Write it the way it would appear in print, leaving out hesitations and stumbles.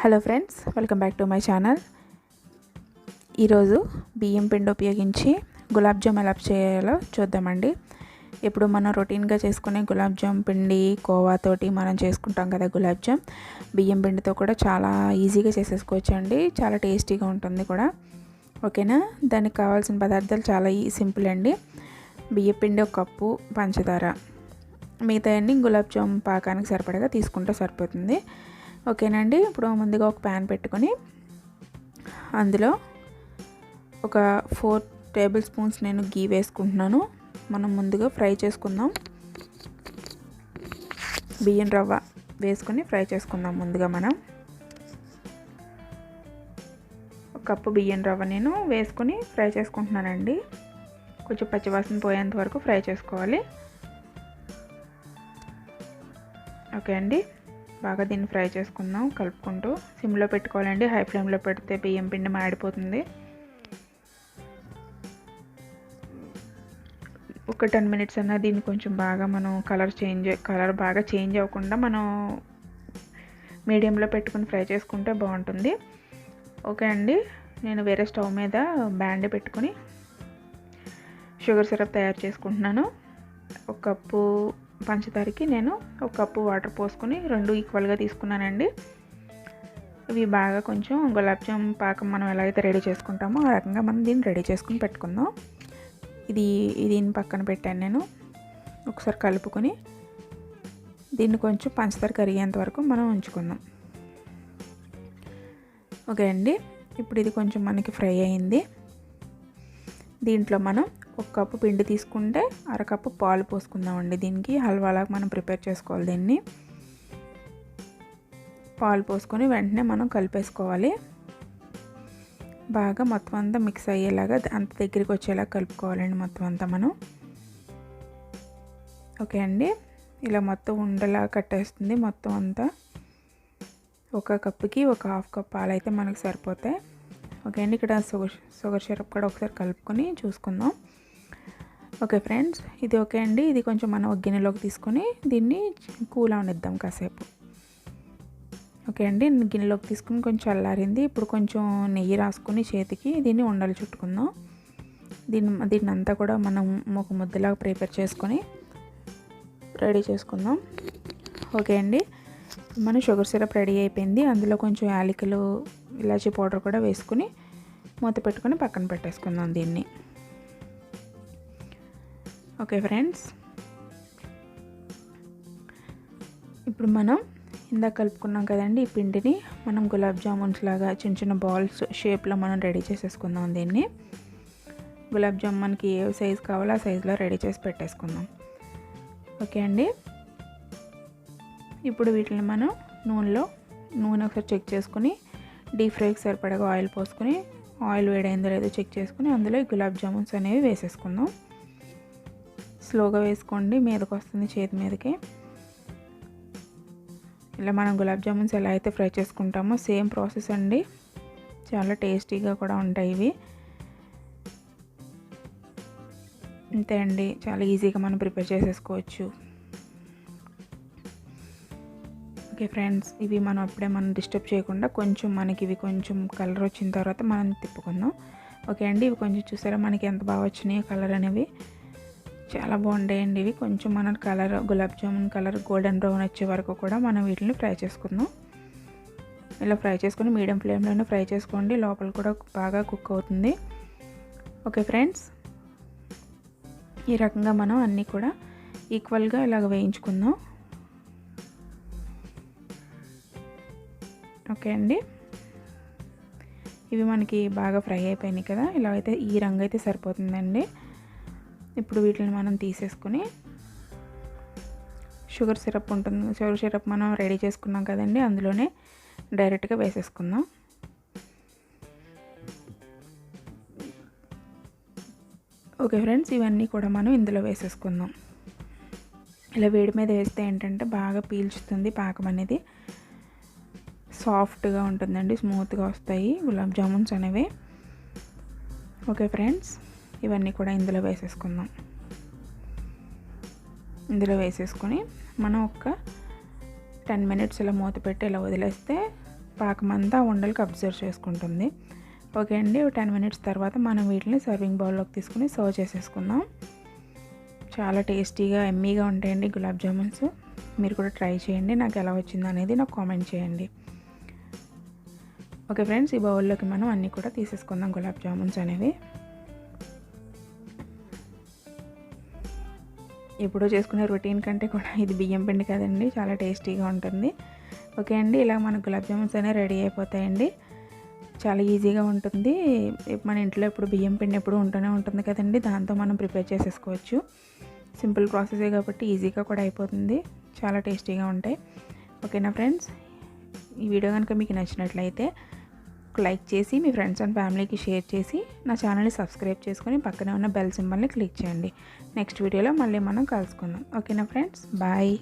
Hello friends, welcome back to my channel. ఈరోజు బియ్యం పిండి ఉపయోగించి గులాబ్ జామ్ ఎలా చేయాలో చూద్దామండి. ఇప్పుడు మనం రొటీన్గా చేసుకునే గులాబ్ జామ్ పిండి కోవాతోటి మనం చేసుకుంటాం కదా. గులాబ్ జామ్ బియ్యం పిండితో కూడా చాలా ఈజీగా చేసేసుకోవచ్చు అండి. చాలా టేస్టీగా ఉంటుంది కూడా. ఓకేనా, దానికి కావాల్సిన పదార్థాలు చాలా సింపుల్ అండి. బియ్యం పిండి 1 కప్పు, పంచదార, మిగతా అన్ని గులాబ్ జామ్ పాకానికి సరిపడగా తీసుకుంటే సరిపోతుంది. ఓకేనండి. ఇప్పుడు ముందుగా ఒక ప్యాన్ పెట్టుకొని అందులో ఒక 4 టేబుల్ స్పూన్స్ నేను గీ వేసుకుంటున్నాను. మనం ముందుగా ఫ్రై చేసుకుందాం. బియ్యం రవ్వ వేసుకొని ఫ్రై చేసుకుందాం. ముందుగా మనం 1 కప్పు బియ్యం రవ్వ నేను వేసుకొని ఫ్రై చేసుకుంటున్నానండి. కొంచెం పచ్చివాసన పోయేంత వరకు ఫ్రై చేసుకోవాలి. ఓకే అండి, బాగా దీన్ని ఫ్రై చేసుకుందాం కలుపుకుంటూ. సిమ్లో పెట్టుకోవాలండి, హై ఫ్లేమ్లో పెడితే బియ్యం పిండి మాడిపోతుంది. ఒక 10 మినిట్స్ అన్న దీన్ని కొంచెం బాగా మనం కలర్ బాగా చేంజ్ అవ్వకుండా మనం మీడియంలో పెట్టుకుని ఫ్రై చేసుకుంటే బాగుంటుంది. ఓకే అండి, నేను వేరే స్టవ్ మీద బ్యాండ్ పెట్టుకుని షుగర్ సిరప్ తయారు చేసుకుంటున్నాను. 1 కప్పు పంచదారకి నేను 1 కప్పు వాటర్ పోసుకొని 2 ఈక్వల్గా తీసుకున్నానండి. ఇవి బాగా కొంచెం గులాబ్ జామ్ పాకం మనం ఎలా అయితే రెడీ చేసుకుంటామో ఆ రకంగా మనం దీన్ని రెడీ చేసుకుని పెట్టుకుందాం. దీన్ని పక్కన పెట్టాను నేను. ఒకసారి కలుపుకొని దీన్ని కొంచెం పంచదార కరిగేంత వరకు మనం ఉంచుకుందాం. ఓకే అండి, ఇప్పుడు ఇది కొంచెం మనకి ఫ్రై అయింది. దీంట్లో మనం 1 కప్పు పిండి తీసుకుంటే 1/2 కప్పు పాలు పోసుకుందామండి. దీనికి హల్వాలాగా మనం ప్రిపేర్ చేసుకోవాలి. దీన్ని పాలు పోసుకొని వెంటనే మనం కలిపేసుకోవాలి. బాగా మొత్తం అంతా మిక్స్ అయ్యేలాగా, అంత దగ్గరికి వచ్చేలా కలుపుకోవాలండి మొత్తం అంతా మనం. ఓకే అండి, ఇలా మొత్తం ఉండలా కట్టేస్తుంది మొత్తం అంతా. 1 కప్పుకి 1/2 కప్ పాలు అయితే మనకు సరిపోతాయి. ఓకే అండి, ఇక్కడ షుగర్ సిరప్ కూడా ఒకసారి కలుపుకొని చూసుకుందాం. ఓకే ఫ్రెండ్స్, ఇది ఓకే అండి. ఇది కొంచెం మనం ఒక గిన్నెలోకి తీసుకొని దీన్ని కూల్ అవనిద్దాం కాసేపు. ఓకే అండి, గిన్నెలోకి తీసుకుని కొంచెం చల్లారింది. ఇప్పుడు కొంచెం నెయ్యి రాసుకొని చేతికి దీన్ని ఉండలు చుట్టుకుందాం. దీన్ని అంతా కూడా మనం ఒక ముద్దలాగా ప్రిపేర్ చేసుకొని రెడీ చేసుకుందాం. ఓకే అండి, మన షుగర్ సిరప్ రెడీ అయిపోయింది. అందులో కొంచెం యాలకులు, ఇలాచీ పౌడర్ కూడా వేసుకుని మూత పెట్టుకొని పక్కన పెట్టేసుకుందాం దీన్ని. ఓకే ఫ్రెండ్స్, ఇప్పుడు మనం ఇందాక కలుపుకున్నాం కదండి, ఈ పిండిని మనం గులాబ్ జామున్స్ లాగా చిన్న చిన్న బాల్స్ షేప్లో మనం రెడీ చేసేసుకుందాం. దీన్ని గులాబ్ జామ్ మనకి ఏ సైజు కావాలో ఆ సైజులో రెడీ చేసి పెట్టేసుకుందాం. ఓకే అండి, ఇప్పుడు వీటిని మనం నూనె ఒకసారి చెక్ చేసుకుని డీప్ ఫ్రైకి సరిపడగా ఆయిల్ పోసుకొని, ఆయిల్ వేడైందో లేదో చెక్ చేసుకుని అందులో ఈ గులాబ్ జామున్స్ అనేవి వేసేసుకుందాం. స్లోగా వేసుకోండి, మీదకి వస్తుంది చేతి మీదకి. ఇలా మనం గులాబ్ జామున్స్ ఎలా అయితే ఫ్రై చేసుకుంటామో సేమ్ ప్రాసెస్ అండి. చాలా టేస్టీగా కూడా ఉంటాయి ఇవి. అంతే అండి, చాలా ఈజీగా మనం ప్రిపేర్ చేసేసుకోవచ్చు. ఓకే ఫ్రెండ్స్, ఇవి మనం అప్పుడే డిస్టర్బ్ చేయకుండా కొంచెం మనకి ఇవి కొంచెం కలర్ వచ్చిన తర్వాత మనం తిప్పుకుందాం. ఓకే అండి, ఇవి కొంచెం చూసారా మనకి ఎంత బాగా వచ్చినాయి కలర్ అనేవి. చాలా బాగుంటాయండి ఇవి. కొంచెం మన colour gulab jamun colour golden brown వచ్చే వరకు కూడా మనం వీటిని ఫ్రై చేసుకుందాం. ఇలా ఫ్రై చేసుకొని మీడియం ఫ్లేమ్లోనే ఫ్రై చేసుకోండి, లోపల కూడా బాగా కుక్ అవుతుంది. ఓకే ఫ్రెండ్స్, ఈ రకంగా మనం అన్నీ కూడా ఈక్వల్గా ఇలాగ వేయించుకుందాం. ఓకే అండి, ఇవి మనకి బాగా ఫ్రై అయిపోయినాయి కదా. ఇలా అయితే ఈ రంగు అయితే సరిపోతుందండి. ఇప్పుడు వీటిని మనం తీసేసుకొని షుగర్ సిరప్ ఉంటుంది, షుగర్ సిరప్ మనం రెడీ చేసుకున్నాం కదండి, అందులోనే డైరెక్ట్గా వేసేసుకుందాం. ఓకే ఫ్రెండ్స్, ఇవన్నీ కూడా మనం ఇందులో వేసేసుకుందాం. ఇలా వేడి మీద వేస్తే ఏంటంటే బాగా పీల్చుతుంది పాకం అనేది. సాఫ్ట్గా ఉంటుందండి, స్మూత్గా వస్తాయి గులాబ్ జామున్స్ అనేవి. ఓకే ఫ్రెండ్స్, ఇవన్నీ కూడా ఇందులో వేసేసుకుందాం. ఇందులో వేసేసుకొని మనం ఒక 10 మినిట్స్ ఇలా మూత పెట్టి ఇలా వదిలేస్తే పాకమంతా ఉండలకి అబ్జర్వ్ చేసుకుంటుంది. ఓకే అండి, 10 మినిట్స్ తర్వాత మనం వీటిని సర్వింగ్ బౌల్లోకి తీసుకుని సర్వ్ చేసేసుకుందాం. చాలా టేస్టీగా ఎమ్మీగా ఉంటాయండి గులాబ్ జామున్స్. మీరు కూడా ట్రై చేయండి. నాకు ఎలా వచ్చిందో అనేది నాకు కామెంట్ చేయండి. ఓకే ఫ్రెండ్స్, ఈ బౌల్లోకి మనం అన్నీ కూడా తీసేసుకుందాం గులాబ్ జామున్స్ అనేవి. ఎప్పుడో చేసుకునే రొటీన్ కంటే కూడా ఇది బియ్యం పిండి కదండి, చాలా టేస్టీగా ఉంటుంది. ఓకే అండి, ఇలా మన గులాబ్ జామున్స్ అనేవి రెడీ అయిపోతాయండి. చాలా ఈజీగా ఉంటుంది. మన ఇంట్లో ఎప్పుడు బియ్యం పిండి ఎప్పుడు ఉంటూనే ఉంటుంది కదండి, దాంతో మనం ప్రిపేర్ చేసేసుకోవచ్చు. సింపుల్ ప్రాసెసే కాబట్టి ఈజీగా కూడా అయిపోతుంది. చాలా టేస్టీగా ఉంటాయి. ఓకేనా ఫ్రెండ్స్, ఈ వీడియో కనుక మీకు నచ్చినట్లయితే లైక్ చేసి మీ ఫ్రెండ్స్ అండ్ ఫ్యామిలీకి షేర్ చేసి నా ఛానల్ని సబ్స్క్రైబ్ చేసుకొని పక్కనే ఉన్న బెల్ సింబల్ని క్లిక్ చేయండి. నెక్స్ట్ వీడియోలో మళ్ళీ మనం కలుసుకుందాం. ఓకేనా ఫ్రెండ్స్, బాయ్.